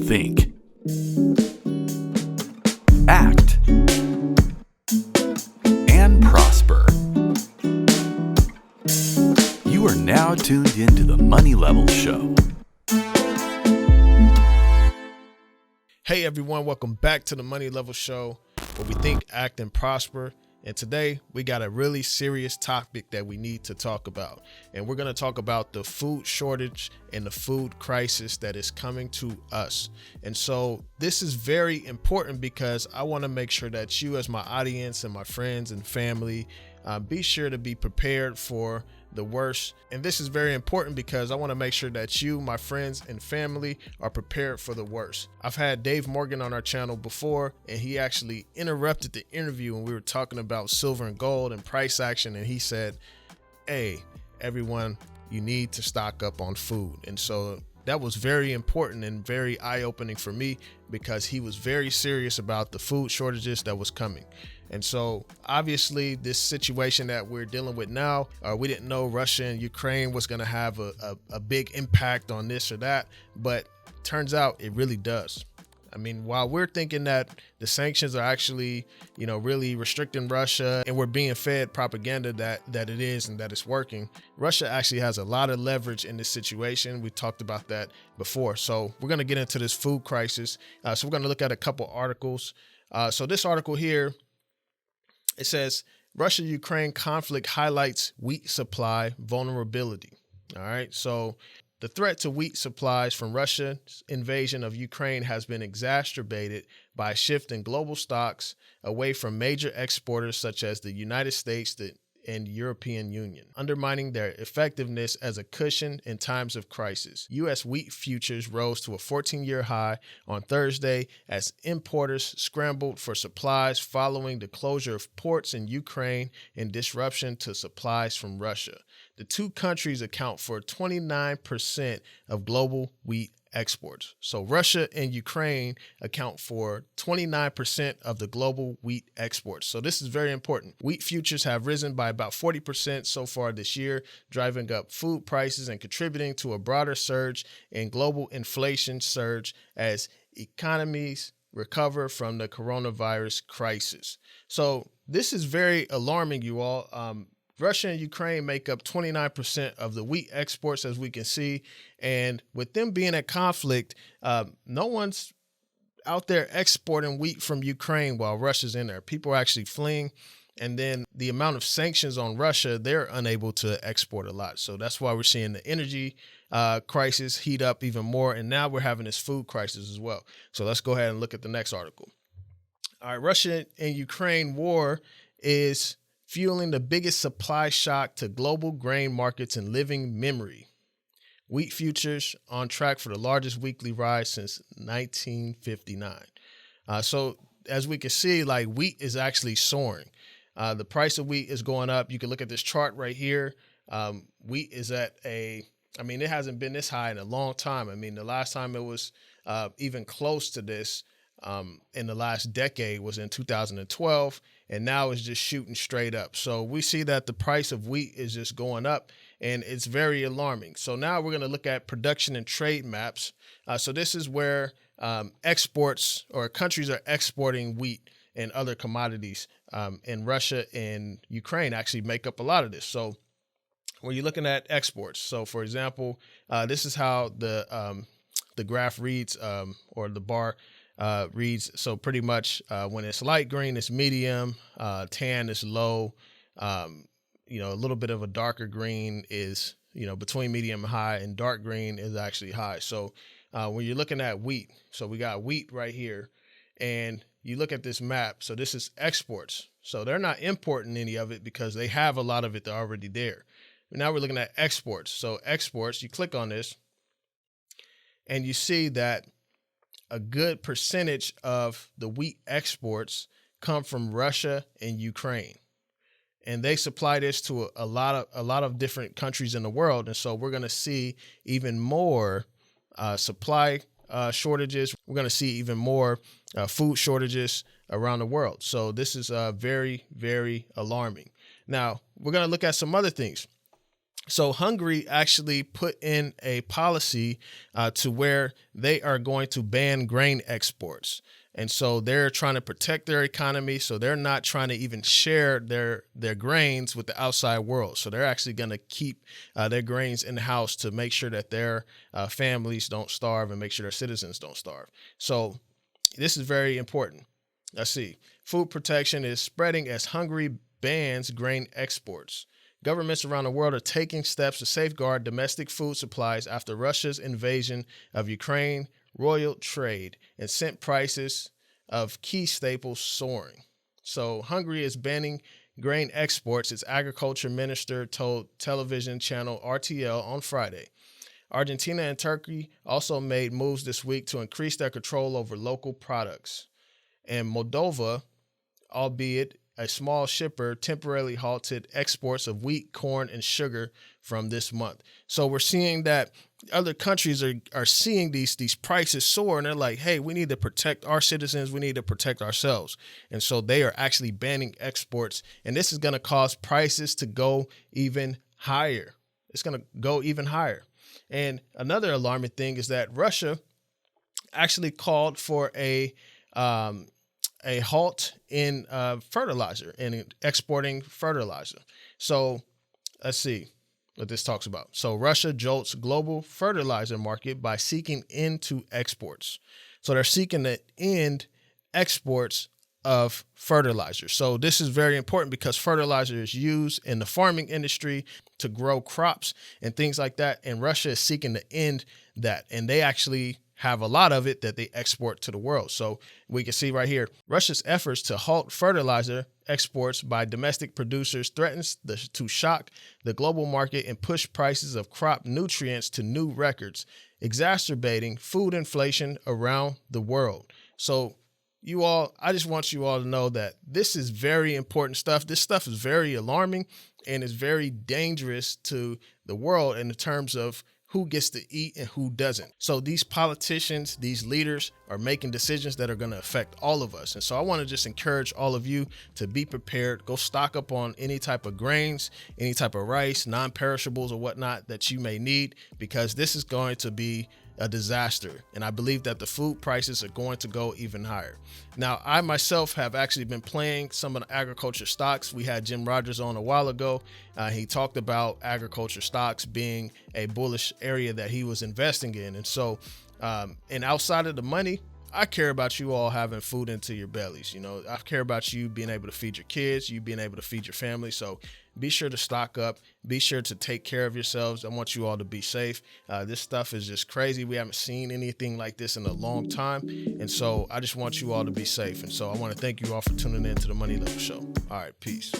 think, act, and prosper. You are now tuned into the Money Level Show. Hey everyone, welcome back to the Money Level Show, where we think, act, and prosper. And today we got a really serious topic that we need to talk about. And we're going to talk about the food shortage and the food crisis that is coming to us. And so this is very important because I want to make sure that you, as my audience and my friends and family, be sure to be prepared for the worst. And this is very important because I want to make sure that you, my friends and family, are prepared for the worst. I've had Dave Morgan on our channel before, and he actually interrupted the interview when we were talking about silver and gold and price action. And he said, hey, everyone, you need to stock up on food. And so that was very important and very eye-opening for me because he was very serious about the food shortages that was coming. And so obviously this situation that we're dealing with now, we didn't know Russia and Ukraine was going to have a big impact on this or that, but turns out it really does. I mean, while we're thinking that the sanctions are actually, really restricting Russia and we're being fed propaganda that it is and that it's working, Russia actually has a lot of leverage in this situation. We talked about that before. So we're going to get into this food crisis. So we're going to look at a couple articles. So this article here, it says, Russia-Ukraine conflict highlights wheat supply vulnerability. All right. So the threat to wheat supplies from Russia's invasion of Ukraine has been exacerbated by a shift in global stocks away from major exporters such as the United States and European Union, undermining their effectiveness as a cushion in times of crisis. U.S. wheat futures rose to a 14-year high on Thursday as importers scrambled for supplies following the closure of ports in Ukraine and disruption to supplies from Russia. The two countries account for 29% of global wheat exports. So Russia and Ukraine account for 29% of the global wheat exports. So this is very important. Wheat futures have risen by about 40% so far this year, driving up food prices and contributing to a broader surge in global inflation surge as economies recover from the coronavirus crisis. So this is very alarming, you all. Russia and Ukraine make up 29% of the wheat exports, as we can see. And with them being at conflict, no one's out there exporting wheat from Ukraine while Russia's in there. People are actually fleeing. And then the amount of sanctions on Russia, they're unable to export a lot. So that's why we're seeing the energy crisis heat up even more. And now we're having this food crisis as well. So let's go ahead and look at the next article. All right, Russia and Ukraine war is fueling the biggest supply shock to global grain markets in living memory. Wheat futures on track for the largest weekly rise since 1959. So as we can see, like wheat is actually soaring. The price of wheat is going up. You can look at this chart right here. Wheat is at it hasn't been this high in a long time. I mean, the last time it was even close to this in the last decade was in 2012. And now it's just shooting straight up. So we see that the price of wheat is just going up and it's very alarming. So now we're going to look at production and trade maps. So this is where exports or countries are exporting wheat and other commodities. And Russia and Ukraine actually make up a lot of this. So when you're looking at exports, so for example, this is how the graph reads or the bar reads. So pretty much when it's light green, it's medium, tan is low, a little bit of a darker green is, between medium and high, and dark green is actually high. So when you're looking at wheat, so we got wheat right here, and you look at this map. So this is exports. So they're not importing any of it because they have a lot of it already there. Now we're looking at exports. So exports, you click on this and you see that a good percentage of the wheat exports come from Russia and Ukraine, and they supply this to a lot of different countries in the world. And so we're going to see even more supply shortages. We're going to see even more food shortages around the world. So this is very, very alarming. Now we're going to look at some other things. So Hungary actually put in a policy to where they are going to ban grain exports. And so they're trying to protect their economy. So they're not trying to even share their grains with the outside world. So they're actually going to keep their grains in the house to make sure that their families don't starve and make sure their citizens don't starve. So this is very important. Let's see. Food protection is spreading as Hungary bans grain exports. Governments around the world are taking steps to safeguard domestic food supplies after Russia's invasion of Ukraine roiled trade and sent prices of key staples soaring. So Hungary is banning grain exports, its agriculture minister told television channel RTL on Friday. Argentina and Turkey also made moves this week to increase their control over local products. And Moldova, albeit a small shipper, temporarily halted exports of wheat, corn, and sugar from this month. So we're seeing that other countries are seeing these prices soar, and they're like, hey, we need to protect our citizens. We need to protect ourselves. And so they are actually banning exports. And this is going to cause prices to go even higher. It's going to go even higher. And another alarming thing is that Russia actually called for a halt in fertilizer and exporting fertilizer. So let's see what this talks about. So Russia jolts global fertilizer market by seeking into exports. So they're seeking to end exports of fertilizer. So this is very important because fertilizer is used in the farming industry to grow crops and things like that. And Russia is seeking to end that. And they actually have a lot of it that they export to the world. So we can see right here, Russia's efforts to halt fertilizer exports by domestic producers threatens to shock the global market and push prices of crop nutrients to new records, exacerbating food inflation around the world. So you all, I just want you all to know that this is very important stuff. This stuff is very alarming and is very dangerous to the world in terms of who gets to eat and who doesn't. So these politicians, these leaders are making decisions that are going to affect all of us. And so I want to just encourage all of you to be prepared. Go stock up on any type of grains, any type of rice, non-perishables or whatnot that you may need, because this is going to be a disaster. And I believe that the food prices are going to go even higher. Now, I myself have actually been playing some of the agriculture stocks. We had Jim Rogers on a while ago. He talked about agriculture stocks being a bullish area that he was investing in. And so, and outside of the money, I care about you all having food into your bellies. You know, I care about you being able to feed your kids, you being able to feed your family. So be sure to stock up. Be sure to take care of yourselves. I want you all to be safe. This stuff is just crazy. We haven't seen anything like this in a long time. And so I just want you all to be safe. And so I want to thank you all for tuning in to the Money Level Show. All right, peace.